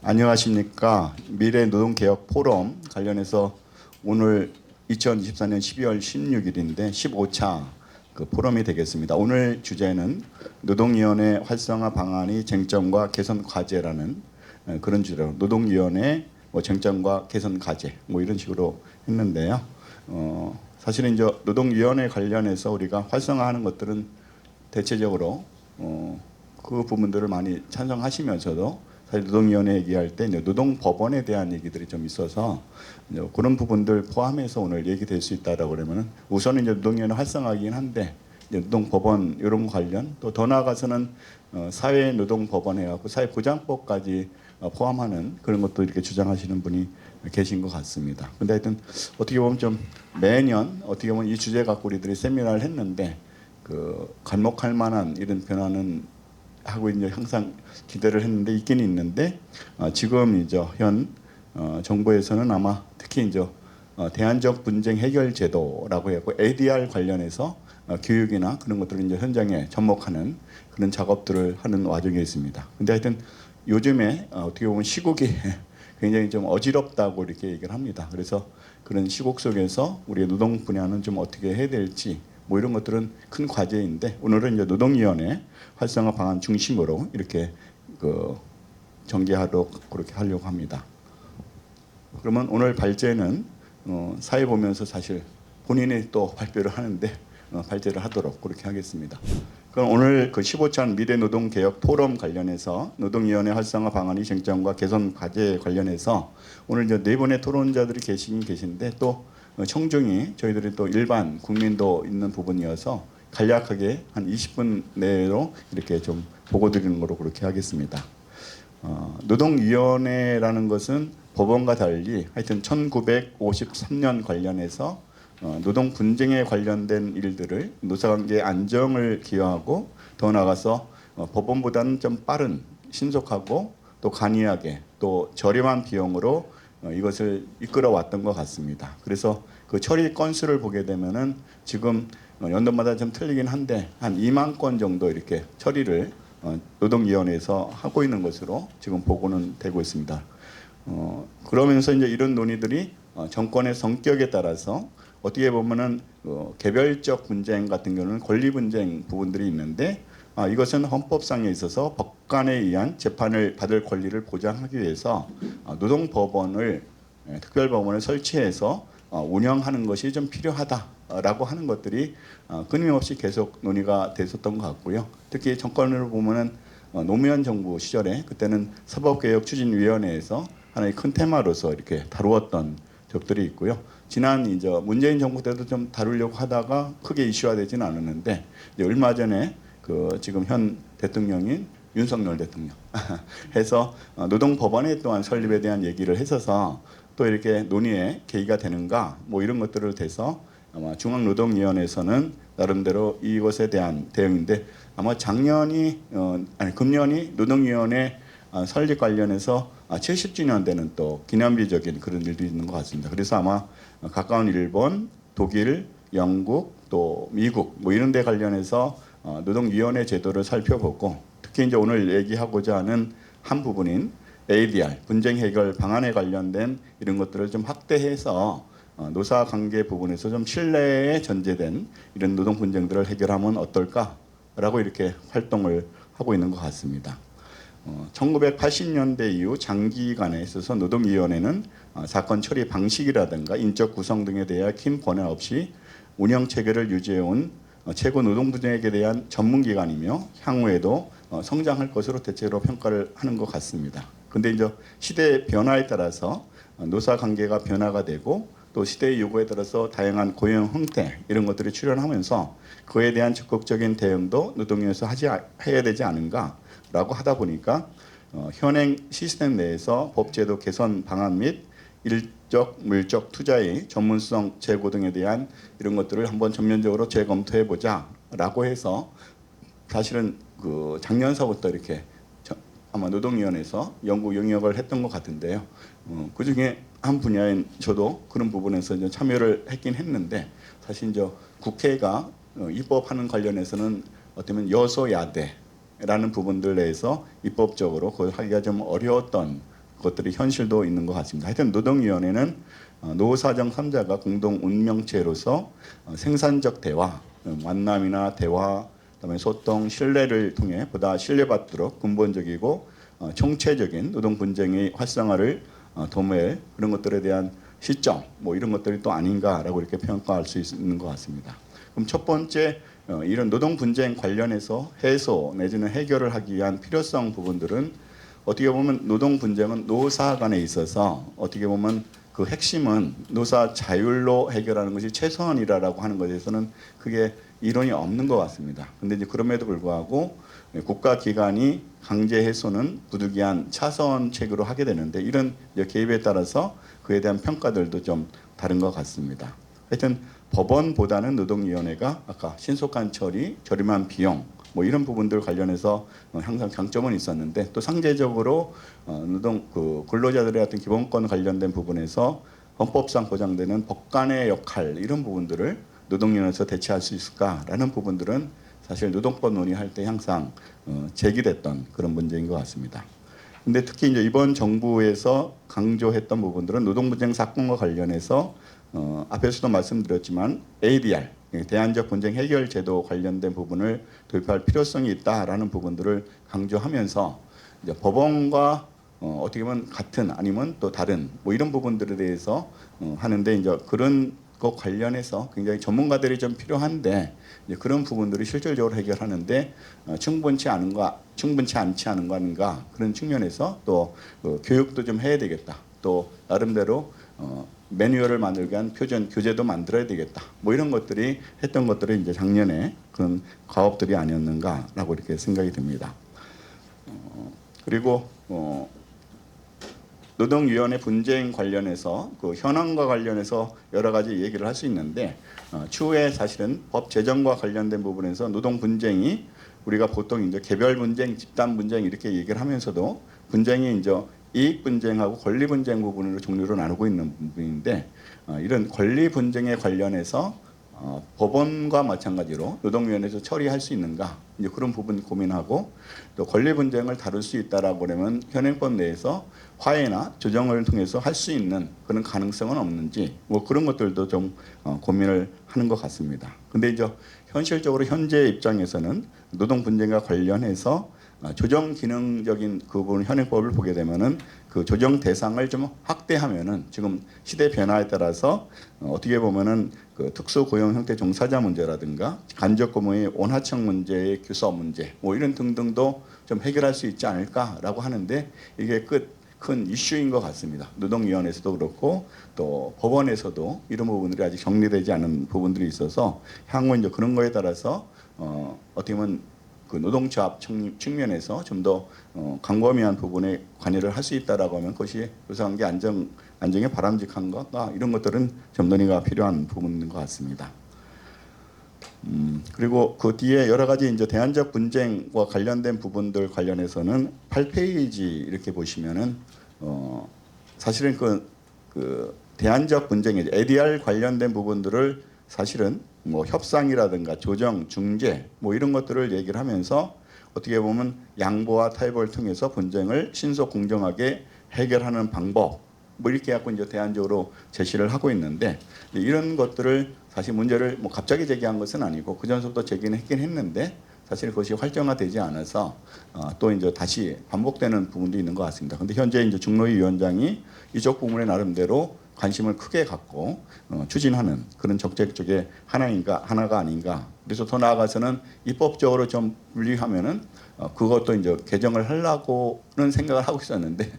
안녕하십니까. 미래노동개혁 포럼 관련해서 오늘 2024년 12월 16일인데 15차 그 포럼이 되겠습니다. 오늘 주제는 노동위원회 활성화 방안이 쟁점과 개선 과제라는 그런 주제로 노동위원회 쟁점과 개선 과제 이런 식으로 했는데요. 사실은 이제 노동위원회 관련해서 우리가 활성화하는 것들은 대체적으로 그 부분들을 많이 찬성하시면서도 사실 노동위원회 얘기할 때 노동법원에 대한 얘기들이 좀 있어서 그런 부분들 포함해서 오늘 얘기될 수 있다라고 그러면은 우선은 이제 노동위원회 활성화이긴 한데 노동법원 이런 관련 또 더 나아가서는 사회노동법원 해갖고 사회보장법까지 포함하는 그런 것도 이렇게 주장하시는 분이 계신 것 같습니다. 근데 하여튼 어떻게 보면 좀 매년 어떻게 보면 이 주제 갖고 우리들이 세미나를 했는데 그 관목할 만한 이런 변화는 하고 이제 항상 기대를 했는데 있긴 있는데 지금 이제 현 정부에서는 아마 특히 이제 대안적 분쟁 해결 제도라고 해서 ADR 관련해서 교육이나 그런 것들을 이제 현장에 접목하는 그런 작업들을 하는 와중에 있습니다. 근데 하여튼 요즘에 어떻게 보면 시국이 굉장히 좀 어지럽다고 이렇게 얘기를 합니다. 그래서 그런 시국 속에서 우리의 노동 분야는 좀 어떻게 해야 될지 이런 것들은 큰 과제인데 오늘은 이제 노동위원회 활성화 방안 중심으로 이렇게 그 전개하도록 그렇게 하려고 합니다. 그러면 오늘 발제는 사회 보면서 사실 본인이 또 발표를 하는데 발제를 하도록 그렇게 하겠습니다. 그럼 오늘 그 15차 미래노동개혁 포럼 관련해서 노동위원회 활성화 방안이 쟁점과 개선 과제 관련해서 오늘 이제 네 분의 토론자들이 계신데 또 청중이 저희들이 또 일반 국민도 있는 부분이어서 간략하게 한 20분 내로 이렇게 좀 보고 드리는 거로 그렇게 하겠습니다. 노동위원회라는 것은 법원과 달리 하여튼 1953년 관련해서 노동 분쟁에 관련된 일들을 노사관계 안정을 기여하고 더 나아가서 법원보다는 좀 빠른 신속하고 또 간이하게 또 저렴한 비용으로 이것을 이끌어왔던 것 같습니다. 그래서 그 처리 건수를 보게 되면은 지금 연도마다 좀 틀리긴 한데 한 2만 건 정도 이렇게 처리를 노동위원회에서 하고 있는 것으로 지금 보고는 되고 있습니다. 그러면서 이제 이런 논의들이 정권의 성격에 따라서 어떻게 보면은 개별적 분쟁 같은 경우는 권리 분쟁 부분들이 있는데 이것은 헌법상에 있어서 법관에 의한 재판을 받을 권리를 보장하기 위해서 노동법원을 특별법원을 설치해서 운영하는 것이 좀 필요하다라고 하는 것들이 끊임없이 계속 논의가 됐었던 것 같고요. 특히 정권으로 보면은 노무현 정부 시절에 그때는 사법개혁추진위원회에서 하나의 큰 테마로서 이렇게 다루었던 적들이 있고요. 지난 이제 문재인 정부 때도 좀 다루려고 하다가 크게 이슈화되지는 않았는데 얼마 전에 그 지금 현 대통령인 윤석열 대통령 해서 노동법원의 또한 설립에 대한 얘기를 했어서 또 이렇게 논의에 계기가 되는가 이런 것들을 대서 아마 중앙노동위원회에서는 나름대로 이것에 대한 대응인데 아마 금년이 노동위원회 설립 관련해서 70주년 되는 또 기념비적인 그런 일도 있는 것 같습니다. 그래서 아마 가까운 일본, 독일, 영국, 또 미국 이런 데 관련해서 노동위원회 제도를 살펴보고 특히 이제 오늘 얘기하고자 하는 한 부분인 ADR 분쟁 해결 방안에 관련된 이런 것들을 좀 확대해서 노사 관계 부분에서 좀 신뢰에 전제된 이런 노동 분쟁들을 해결하면 어떨까라고 이렇게 활동을 하고 있는 것 같습니다. 1980년대 이후 장기간에 있어서 노동위원회는 사건 처리 방식이라든가 인적 구성 등에 대해 큰 번화 없이 운영 체계를 유지해온 최고 노동분쟁에 대한 전문기관이며 향후에도 성장할 것으로 대체로 평가를 하는 것 같습니다. 근데 이제 시대의 변화에 따라서 노사 관계가 변화가 되고 또 시대의 요구에 따라서 다양한 고용 형태 이런 것들이 출현하면서 그에 대한 적극적인 대응도 노동위에서 해야 되지 않은가라고 하다 보니까 현행 시스템 내에서 법제도 개선 방안 및 일적 물적 투자의 전문성 제고 등에 대한 이런 것들을 한번 전면적으로 재검토해 보자라고 해서 사실은 그 작년서부터 이렇게 아마 노동위원회에서 연구 영역을 했던 것 같은데요. 그 중에 한 분야인 저도 그런 부분에서 이제 참여를 했긴 했는데 사실 이제 국회가 입법하는 관련해서는 어쩌면 여소야대라는 부분들 내에서 입법적으로 그걸 하기가 좀 어려웠던 것들이 현실도 있는 것 같습니다. 하여튼 노동위원회는 노사정 3자가 공동 운명체로서 생산적 대화, 만남이나 대화, 그다음에 소통, 신뢰를 통해 보다 신뢰받도록 근본적이고 총체적인 노동 분쟁의 활성화를 도모할 그런 것들에 대한 시점, 뭐 이런 것들이 또 아닌가라고 이렇게 평가할 수 있는 것 같습니다. 그럼 첫 번째 이런 노동 분쟁 관련해서 해소 내지는 해결을 하기 위한 필요성 부분들은 어떻게 보면 노동 분쟁은 노사 간에 있어서 어떻게 보면 그 핵심은 노사 자율로 해결하는 것이 최선이라고 하는 것에서는 그게 이론이 없는 것 같습니다. 근데 이제 그럼에도 불구하고 국가 기관이 강제 해소는 부득이한 차선책으로 하게 되는데 이런 개입에 따라서 그에 대한 평가들도 좀 다른 것 같습니다. 하여튼 법원보다는 노동위원회가 아까 신속한 처리, 저렴한 비용 뭐 이런 부분들 관련해서 항상 강점은 있었는데 또 상대적으로 노동 근로자들의 어떤 기본권 관련된 부분에서 헌법상 보장되는 법관의 역할 이런 부분들을 노동위원회에서 대체할 수 있을까라는 부분들은 사실 노동법 논의할 때 항상 제기됐던 그런 문제인 것 같습니다. 근데 특히 이제 이번 정부에서 강조했던 부분들은 노동분쟁 사건과 관련해서 앞에서도 말씀드렸지만 ADR 대안적 분쟁 해결 제도 관련된 부분을 도입할 필요성이 있다라는 부분들을 강조하면서 이제 법원과 어떻게 보면 같은 아니면 또 다른 뭐 이런 부분들에 대해서 하는데 이제 그런 것 관련해서 굉장히 전문가들이 좀 필요한데 이제 그런 부분들이 실질적으로 해결하는데 충분치 않지 않은 거 아닌가 그런 측면에서 또 교육도 좀 해야 되겠다. 또 나름대로 매뉴얼을 만들기 위한 표준 교재도 만들어야 되겠다. 뭐 이런 것들이 했던 것들이 이제 작년에 그런 과업들이 아니었는가라고 이렇게 생각이 듭니다. 그리고 노동위원회 분쟁 관련해서 그 현황과 관련해서 여러 가지 얘기를 할 수 있는데 추후에 사실은 법 제정과 관련된 부분에서 노동 분쟁이 우리가 보통 이제 개별 분쟁, 집단 분쟁 이렇게 얘기를 하면서도 분쟁이 이제 이익 분쟁하고 권리 분쟁 부분으로 종류로 나누고 있는 부분인데 이런 권리 분쟁에 관련해서 법원과 마찬가지로 노동위원회에서 처리할 수 있는가 이제 그런 부분 고민하고 또 권리 분쟁을 다룰 수 있다라고 그러면 현행법 내에서 화해나 조정을 통해서 할 수 있는 그런 가능성은 없는지 뭐 그런 것들도 좀 고민을 하는 것 같습니다. 근데 이제 현실적으로 현재 입장에서는 노동 분쟁과 관련해서 조정 기능적인 그 부분 현행법을 보게 되면은 그 조정 대상을 좀 확대하면은 지금 시대 변화에 따라서 어떻게 보면은 그 특수 고용 형태 종사자 문제라든가 간접 근무의 원하청 문제의 규서 문제 뭐 이런 등등도 좀 해결할 수 있지 않을까라고 하는데 이게 큰 이슈인 것 같습니다. 노동위원회에서도 그렇고 또 법원에서도 이런 부분들이 아직 정리되지 않은 부분들이 있어서 향후 이제 그런 거에 따라서 어떻게 보면 그 노동조합 측면에서 좀 더 광범위한 부분에 관여를 할 수 있다라고 하면 그것이 요사관계 안정에 바람직한가 이런 것들은 좀 논의가 필요한 부분인 것 같습니다. 그리고 그 뒤에 여러 가지 이제 대안적 분쟁과 관련된 부분들 관련해서는 8페이지 이렇게 보시면은 사실은 그 대안적 분쟁에 ADR 관련된 부분들을 사실은 뭐 협상이라든가 조정, 중재 뭐 이런 것들을 얘기를 하면서 어떻게 보면 양보와 타협을 통해서 분쟁을 신속 공정하게 해결하는 방법 뭐 이렇게 갖고 이제 대안적으로 제시를 하고 있는데 이런 것들을 사실 문제를 뭐 갑자기 제기한 것은 아니고 그 전부터 제기는 했긴 했는데 사실 그것이 활성화되지 않아서 또 이제 다시 반복되는 부분도 있는 것 같습니다. 근데 현재 이제 중노위 위원장이 이쪽 부분에 나름대로 관심을 크게 갖고 추진하는 그런 정책 쪽에 하나가 아닌가. 그래서 더 나아가서는 입법적으로 좀 분리하면은 그것도 이제 개정을 하려고는 생각을 하고 있었는데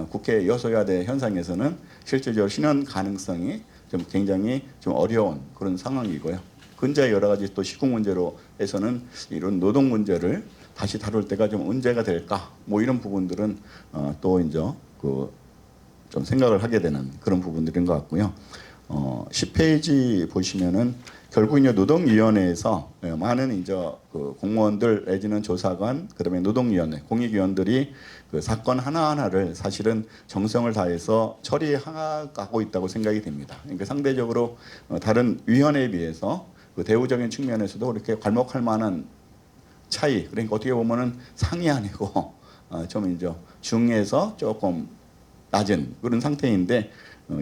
국회 여소야대 현상에서는 실질적으로 실현 가능성이 좀 굉장히 좀 어려운 그런 상황이고요. 근자의 여러 가지 또 시국 문제로 해서는 이런 노동 문제를 다시 다룰 때가 좀 언제가 될까? 뭐 이런 부분들은 또 이제 좀 생각을 하게 되는 그런 부분들인 것 같고요. 10페이지 보시면은 결국 이제 노동위원회에서 많은 이제 그 공무원들 내지는 조사관 그다음에 노동위원회 공익위원들이 그 사건 하나하나를 사실은 정성을 다해서 처리하고 있다고 생각이 됩니다. 그러니까 상대적으로 다른 위원회에 비해서 그 대우적인 측면에서도 이렇게 괄목할 만한 차이 그러니까 어떻게 보면은 상이 아니고 좀 이제 중에서 조금 낮은 그런 상태인데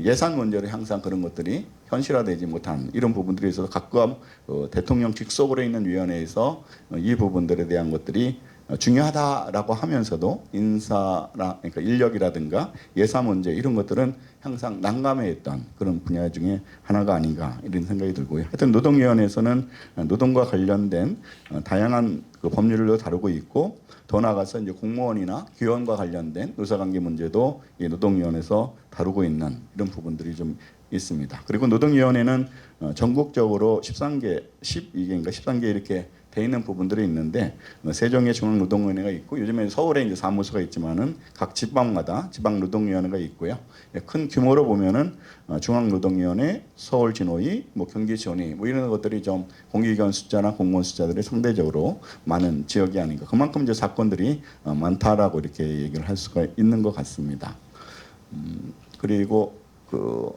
예산 문제로 항상 그런 것들이 현실화되지 못한 이런 부분들에 있어서 가끔 대통령 직속으로 있는 위원회에서 이 부분들에 대한 것들이 중요하다라고 하면서도 그러니까 인력이라든가 예산 문제 이런 것들은 항상 난감해했던 그런 분야 중에 하나가 아닌가 이런 생각이 들고요. 하여튼 노동위원회에서는 노동과 관련된 다양한 그 법률도 다루고 있고 더 나아가서 이제 공무원이나 기원과 관련된 노사관계 문제도 이 노동위원회에서 다루고 있는 이런 부분들이 좀 있습니다. 그리고 노동위원회는 전국적으로 13개, 12개인가 13개 이렇게 돼 있는 부분들이 있는데 세종에 중앙노동위원회가 있고 요즘에 서울에 이제 사무소가 있지만은 각 지방마다 지방노동위원회가 있고요. 큰 규모로 보면은 중앙노동위원회, 서울진호위, 뭐 경기지원위 뭐 이런 것들이 좀 공기기관 숫자나 공무원 숫자들이 상대적으로 많은 지역이 아닌가. 그만큼 이제 사건들이 많다라고 이렇게 얘기를 할 수가 있는 것 같습니다. 그리고 그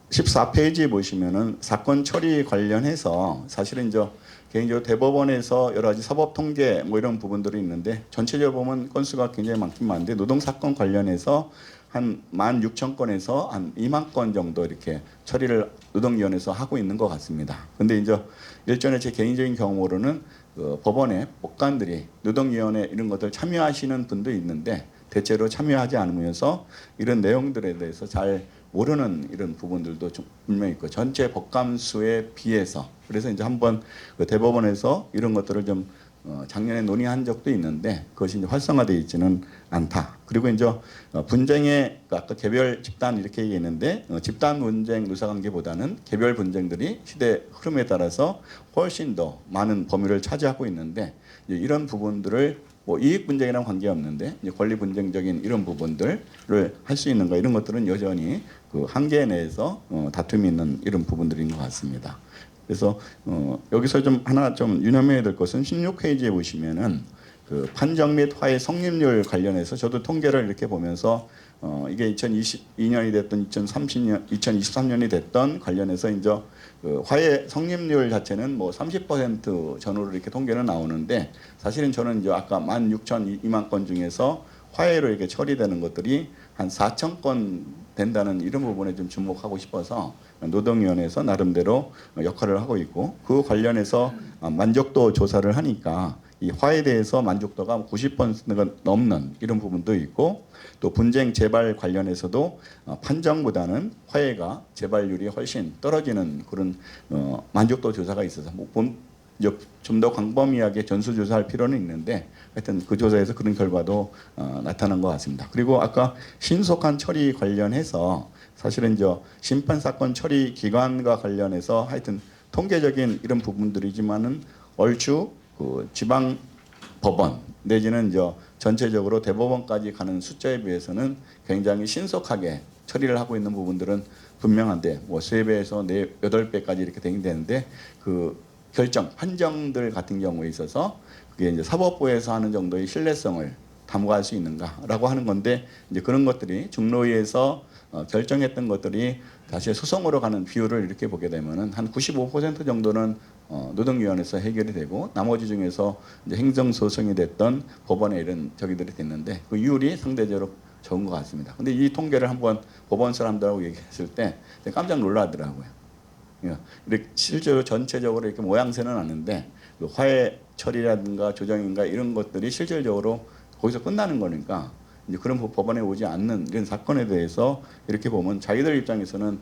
14페이지에 보시면은 사건 처리 관련해서 사실은 이제 개인적으로 대법원에서 여러 가지 사법 통계 뭐 이런 부분들이 있는데 전체적으로 보면 건수가 굉장히 많긴 많은데 노동 사건 관련해서 한 16,000건에서 한 2만 건 정도 이렇게 처리를 노동위원회에서 하고 있는 것 같습니다. 근데 이제 일전에 제 개인적인 경험으로는 그 법원의 법관들이 노동위원회 이런 것들 참여하시는 분도 있는데 대체로 참여하지 않으면서 이런 내용들에 대해서 잘 모르는 이런 부분들도 좀 분명히 있고 전체 법관 수에 비해서 그래서 이제 한번 그 대법원에서 이런 것들을 좀 작년에 논의한 적도 있는데 그것이 이제 활성화되어 있지는 않다. 그리고 이제 분쟁의 아까 개별 집단 이렇게 얘기했는데 집단 분쟁 노사관계보다는 개별 분쟁들이 시대 흐름에 따라서 훨씬 더 많은 범위를 차지하고 있는데 이런 부분들을 뭐 이익 분쟁이랑 관계없는데 이제 권리 분쟁적인 이런 부분들을 할 수 있는가 이런 것들은 여전히 그 한계 내에서 다툼이 있는 이런 부분들인 것 같습니다. 그래서 여기서 좀 하나 좀 유념해야 될 것은 16페이지에 보시면은 그 판정 및 화해 성립률 관련해서 저도 통계를 이렇게 보면서 이게 2022년이 됐던 2023년이 됐던 관련해서 이제 그 화해 성립률 자체는 뭐 30% 전후로 이렇게 통계는 나오는데 사실은 저는 이제 아까 16,002만 건 중에서 화해로 이렇게 처리되는 것들이 한 4,000건 된다는 이런 부분에 좀 주목하고 싶어서 노동위원회에서 나름대로 역할을 하고 있고 그 관련해서 만족도 조사를 하니까 이 화해에 대해서 만족도가 90%가 넘는 이런 부분도 있고 또 분쟁 재발 관련해서도 판정보다는 화해가 재발률이 훨씬 떨어지는 그런 만족도 조사가 있어서 좀 더 광범위하게 전수조사할 필요는 있는데 하여튼 그 조사에서 그런 결과도 나타난 것 같습니다. 그리고 아까 신속한 처리 관련해서 사실은 심판사건 처리 기관과 관련해서 하여튼 통계적인 이런 부분들이지만은 얼추 그 지방 법원 내지는 전체적으로 대법원까지 가는 숫자에 비해서는 굉장히 신속하게 처리를 하고 있는 부분들은 분명한데 뭐 3배에서 8배까지 이렇게 되는데 그 결정 판정들 같은 경우에 있어서 그게 이제 사법부에서 하는 정도의 신뢰성을 담보할 수 있는가라고 하는 건데 이제 그런 것들이 중노위에서 결정했던 것들이 다시 소송으로 가는 비율을 이렇게 보게 되면은 한 95% 정도는 노동위원회에서 해결이 되고 나머지 중에서 이제 행정소송이 됐던 법원에 이런 저기들이 됐는데 그 이율이 상대적으로 좋은 것 같습니다. 근데 이 통계를 한번 법원 사람들하고 얘기했을 때 깜짝 놀라더라고요. 실제로 전체적으로 이렇게 모양새는 아는데 화해 처리라든가 조정인가 이런 것들이 실질적으로 거기서 끝나는 거니까 이제 그런 법원에 오지 않는 이런 사건에 대해서 이렇게 보면 자기들 입장에서는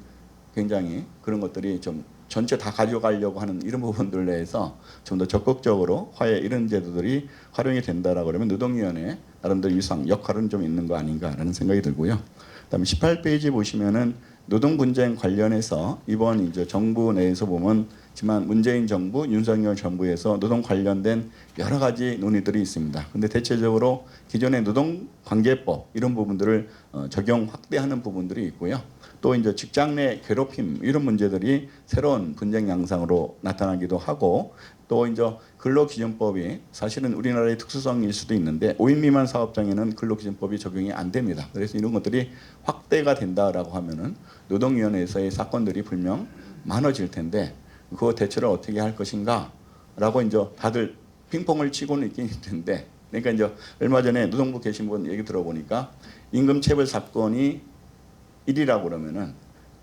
굉장히 그런 것들이 좀 전체 다 가져가려고 하는 이런 부분들 내에서 좀 더 적극적으로 화해 이런 제도들이 활용이 된다라고 그러면 노동위원회 나름대로 유상 역할은 좀 있는 거 아닌가라는 생각이 들고요. 그다음에 18페이지 보시면은 노동 분쟁 관련해서 이번 이제 정부 내에서 보면 지만 문재인 정부, 윤석열 정부에서 노동 관련된 여러 가지 논의들이 있습니다. 근데 대체적으로 기존의 노동관계법 이런 부분들을 적용 확대하는 부분들이 있고요. 또 이제 직장 내 괴롭힘 이런 문제들이 새로운 분쟁 양상으로 나타나기도 하고 또 이제 근로기준법이 사실은 우리나라의 특수성일 수도 있는데 5인 미만 사업장에는 근로기준법이 적용이 안 됩니다. 그래서 이런 것들이 확대가 된다라고 하면은 노동위원회에서의 사건들이 분명 많아질 텐데 그거 대처를 어떻게 할 것인가라고 이제 다들 핑퐁을 치고는 있긴 있는데 그러니까 이제 얼마 전에 노동부 계신 분 얘기 들어보니까 임금체불 사건이 1이라고 그러면은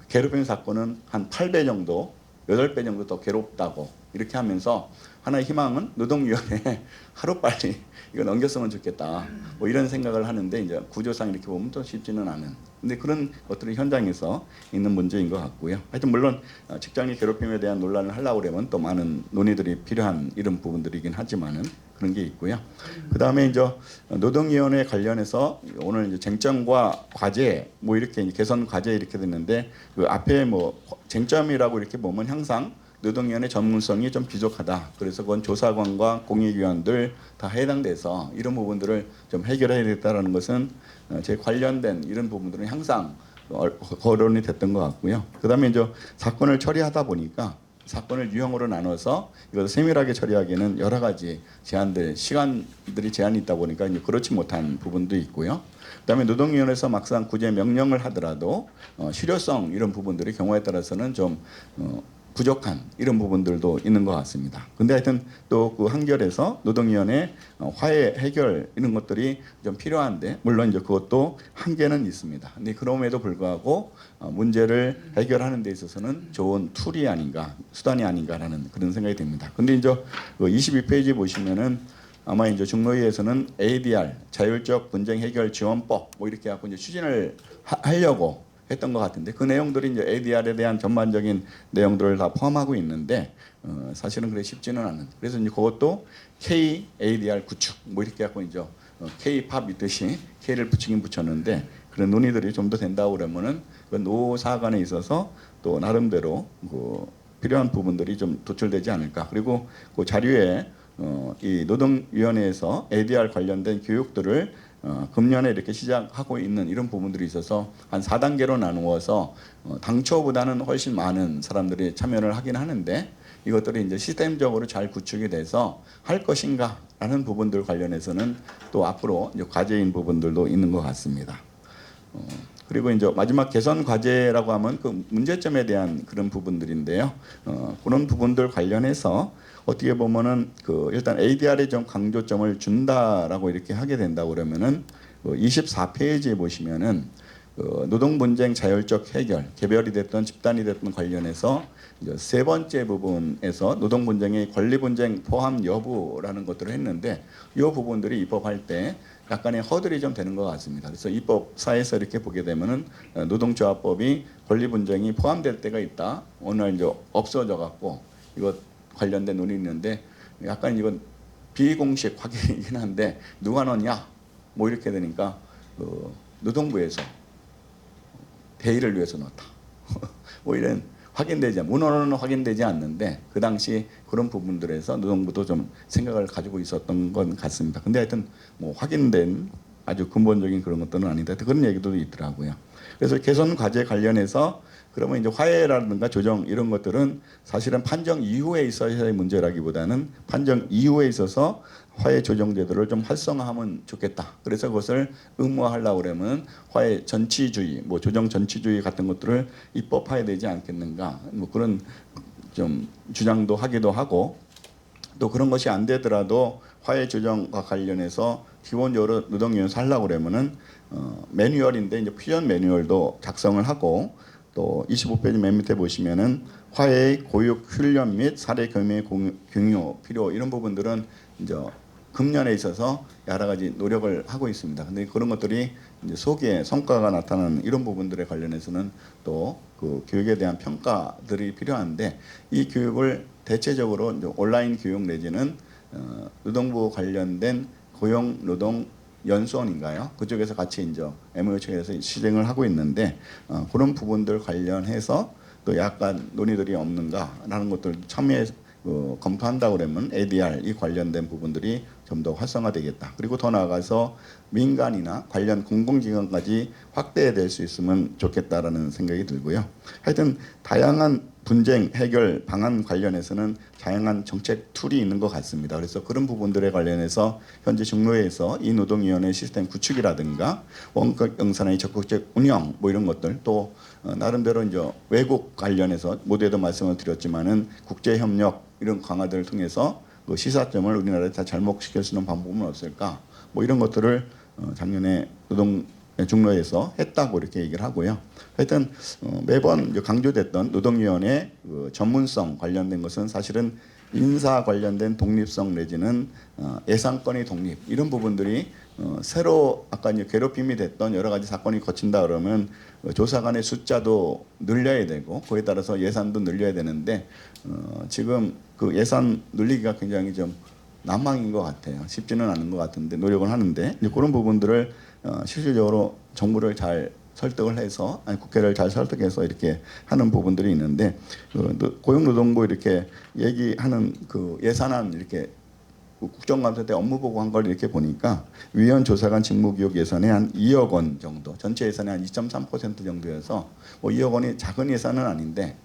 괴롭힘 사건은 한 8배 정도, 8배 정도 더 괴롭다고 이렇게 하면서 하나의 희망은 노동위원회에 하루빨리 이거 넘겼으면 좋겠다. 뭐 이런 생각을 하는데 이제 구조상 이렇게 보면 또 쉽지는 않은. 근데 그런 것들이 현장에서 있는 문제인 것 같고요. 하여튼 물론 직장인 괴롭힘에 대한 논란을 하려고 그러면 또 많은 논의들이 필요한 이런 부분들이긴 하지만은 그런 게 있고요. 그 다음에 이제 노동위원회 관련해서 오늘 이제 쟁점과 과제 뭐 이렇게 개선 과제 이렇게 됐는데 그 앞에 뭐 쟁점이라고 이렇게 보면 항상 노동위원회 전문성이 좀 부족하다. 그래서 그건 조사관과 공익위원들 다 해당돼서 이런 부분들을 좀 해결해야겠다라는 것은 제 관련된 이런 부분들은 항상 거론이 됐던 것 같고요. 그다음에 이제 사건을 처리하다 보니까 사건을 유형으로 나눠서 이것을 세밀하게 처리하기에는 여러 가지 제한들, 시간들이 제한이 있다 보니까 이제 그렇지 못한 부분도 있고요. 그다음에 노동위원회에서 막상 구제 명령을 하더라도 실효성 이런 부분들이 경우에 따라서는 좀 부족한 이런 부분들도 있는 것 같습니다. 근데 하여튼 또 그 한결에서 노동위원회 화해 해결 이런 것들이 좀 필요한데 물론 이제 그것도 한계는 있습니다. 근데 그럼에도 불구하고 문제를 해결하는 데 있어서는 좋은 툴이 아닌가 수단이 아닌가라는 그런 생각이 듭니다. 근데 이제 그 22페이지 보시면은 아마 이제 중노위에서는 ADR 자율적 분쟁 해결 지원법 뭐 이렇게 갖고 이제 추진을 하려고 했던 것 같은데 그 내용들이 이제 ADR에 대한 전반적인 내용들을 다 포함하고 있는데 사실은 그래 쉽지는 않은. 그래서 이제 그것도 K ADR 구축 뭐 이렇게 갖고 이제 K-팝 있듯이 K를 붙이긴 붙였는데 그런 논의들이 좀 더 된다고 그러면은 그 노사 간에 있어서 또 나름대로 그 필요한 부분들이 좀 도출되지 않을까. 그리고 그 자료에 이 노동위원회에서 ADR 관련된 교육들을 금년에 이렇게 시작하고 있는 이런 부분들이 있어서 한 4단계로 나누어서 당초보다는 훨씬 많은 사람들이 참여를 하긴 하는데 이것들이 이제 시스템적으로 잘 구축이 돼서 할 것인가라는 부분들 관련해서는 또 앞으로 이제 과제인 부분들도 있는 것 같습니다. 그리고 이제 마지막 개선 과제라고 하면 그 문제점에 대한 그런 부분들인데요. 그런 부분들 관련해서 어떻게 보면은 그 일단 ADR에 좀 강조점을 준다라고 이렇게 하게 된다 그러면은 24페이지에 보시면은 그 노동 분쟁 자율적 해결, 개별이 됐던 집단이 됐던 관련해서 이제 세 번째 부분에서 노동 분쟁의 권리 분쟁 포함 여부라는 것들을 했는데 이 부분들이 입법할 때 약간의 허들이 좀 되는 것 같습니다. 그래서 입법사에서 이렇게 보게 되면은 노동조합법이 권리 분쟁이 포함될 때가 있다. 오늘 이제 없어져 갖고 이거 관련된 논의가 있는데 약간 이건 비공식 확인이긴 한데 누가 넣냐 뭐 이렇게 되니까 노동부에서 대의를 위해서 넣었다. 뭐 이런 확인되지 문헌은 확인되지 않는데 그 당시 그런 부분들에서 노동부도 좀 생각을 가지고 있었던 것 같습니다. 근데 하여튼 뭐 확인된 아주 근본적인 그런 것들은 아니다. 그런 얘기도 있더라고요. 그래서 개선 과제 관련해서 그러면 이제 화해라든가 조정 이런 것들은 사실은 판정 이후에 있어야 할 문제라기보다는 판정 이후에 있어서 화해 조정 제도를 좀 활성화하면 좋겠다. 그래서 그것을 의무화하려고 그러면 화해 전치주의, 뭐 조정 전치주의 같은 것들을 입법화해야 되지 않겠는가. 뭐 그런 좀 주장도 하기도 하고 또 그런 것이 안 되더라도 화해 조정과 관련해서 기본적으로 노동위원회에서 하려고 그러면은 매뉴얼인데 이제 퓨전 매뉴얼도 작성을 하고 또 25페이지 맨 밑에 보시면은 화해의 교육 훈련 및 사례 경험의 공유 필요 이런 부분들은 이제 금년에 있어서 여러 가지 노력을 하고 있습니다. 근데 그런 것들이 이제 소기에 성과가 나타나는 이런 부분들에 관련해서는 또 그 교육에 대한 평가들이 필요한데 이 교육을 대체적으로 이제 온라인 교육 내지는 노동부 관련된 고용 노동 연수원인가요? 그쪽에서 같이 이제 MOU 측에서 시행을 하고 있는데 그런 부분들 관련해서 또 약간 논의들이 없는가라는 것들 참여 검토한다고 그러면 ADR 이 관련된 부분들이 좀 더 활성화되겠다. 그리고 더 나아가서 민간이나 관련 공공기관까지 확대될 수 있으면 좋겠다라는 생각이 들고요. 하여튼 다양한 분쟁 해결 방안 관련해서는 다양한 정책 툴이 있는 것 같습니다. 그래서 그런 부분들에 관련해서 현재 중노회에서 이 노동위원회 시스템 구축이라든가 원격 영산의 적극적 운영 뭐 이런 것들 또 나름대로 이제 외국 관련해서 모두에도 말씀을 드렸지만은 국제 협력 이런 강화들을 통해서 그 시사점을 우리나라에 다 잘목시킬 수 있는 방법은 없을까? 뭐 이런 것들을 작년에 노동 중로에서 했다고 이렇게 얘기를 하고요. 하여튼 매번 강조됐던 노동위원회 그 전문성 관련된 것은 사실은 인사 관련된 독립성 내지는 예산권의 독립 이런 부분들이 새로 아까 이제 괴롭힘이 됐던 여러 가지 사건이 거친다 그러면 조사관의 숫자도 늘려야 되고 그에 따라서 예산도 늘려야 되는데 지금 그 예산 늘리기가 굉장히 좀 난망인 것 같아요. 쉽지는 않은 것 같은데 노력은 하는데 이제 그런 부분들을 실질적으로 정부를 잘 설득을 해서 아니 국회를 잘 설득해서 이렇게 하는 부분들이 있는데 고용노동부 이렇게 얘기하는 그 예산안 이렇게 국정감사 때 업무 보고한 걸 이렇게 보니까 위원 조사관 직무기록 예산이 한 2억 원 정도, 전체 예산이 한 2.3% 정도여서 뭐 2억 원이 작은 예산은 아닌데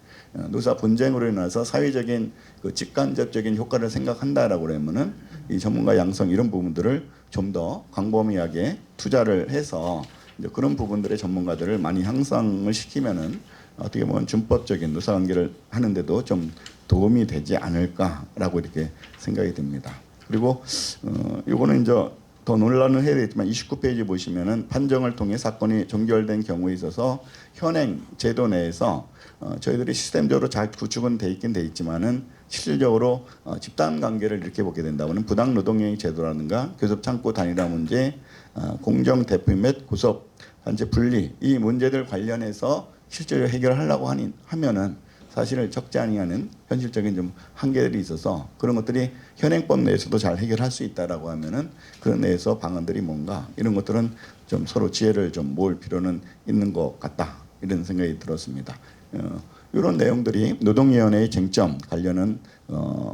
노사 분쟁으로 인해서 사회적인 그 직간접적인 효과를 생각한다라고 그러면은 이 전문가 양성 이런 부분들을 좀 더 광범위하게 투자를 해서 이제 그런 부분들의 전문가들을 많이 향상을 시키면은 어떻게 보면 준법적인 노사 관계를 하는데도 좀 도움이 되지 않을까라고 이렇게 생각이 듭니다. 그리고 요거는 이제 더 논란을 해야 되겠지만 29페이지 보시면은 판정을 통해 사건이 종결된 경우에 있어서 현행 제도 내에서 저희들이 시스템적으로 잘 구축은 돼 있긴 돼 있지만은 실질적으로 집단 관계를 이렇게 보게 된다면은 부당 노동행위 제도라든가 교섭 창구 단일화 문제, 공정 대표 및 구속 단체 분리 이 문제들 관련해서 실제로 해결하려고 하면은 사실은 적지 아니하는 현실적인 좀 한계들이 있어서 그런 것들이 현행법 내에서도 잘 해결할 수 있다라고 하면은 그런 내에서 방안들이 뭔가 이런 것들은 좀 서로 지혜를 좀 모을 필요는 있는 것 같다 이런 생각이 들었습니다. 이런 내용들이 노동위원회의 쟁점 관련은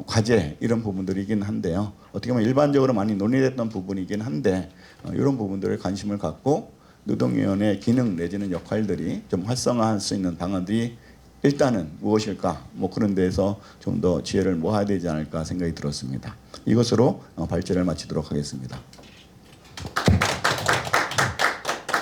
과제 이런 부분들이긴 한데요. 어떻게 보면 일반적으로 많이 논의됐던 부분이긴 한데 이런 부분들을 관심을 갖고 노동위원회 기능 내지는 역할들이 좀 활성화할 수 있는 방안들이 일단은 무엇일까? 뭐 그런 데에서 좀 더 지혜를 모아야 되지 않을까 생각이 들었습니다. 이것으로 발제를 마치도록 하겠습니다.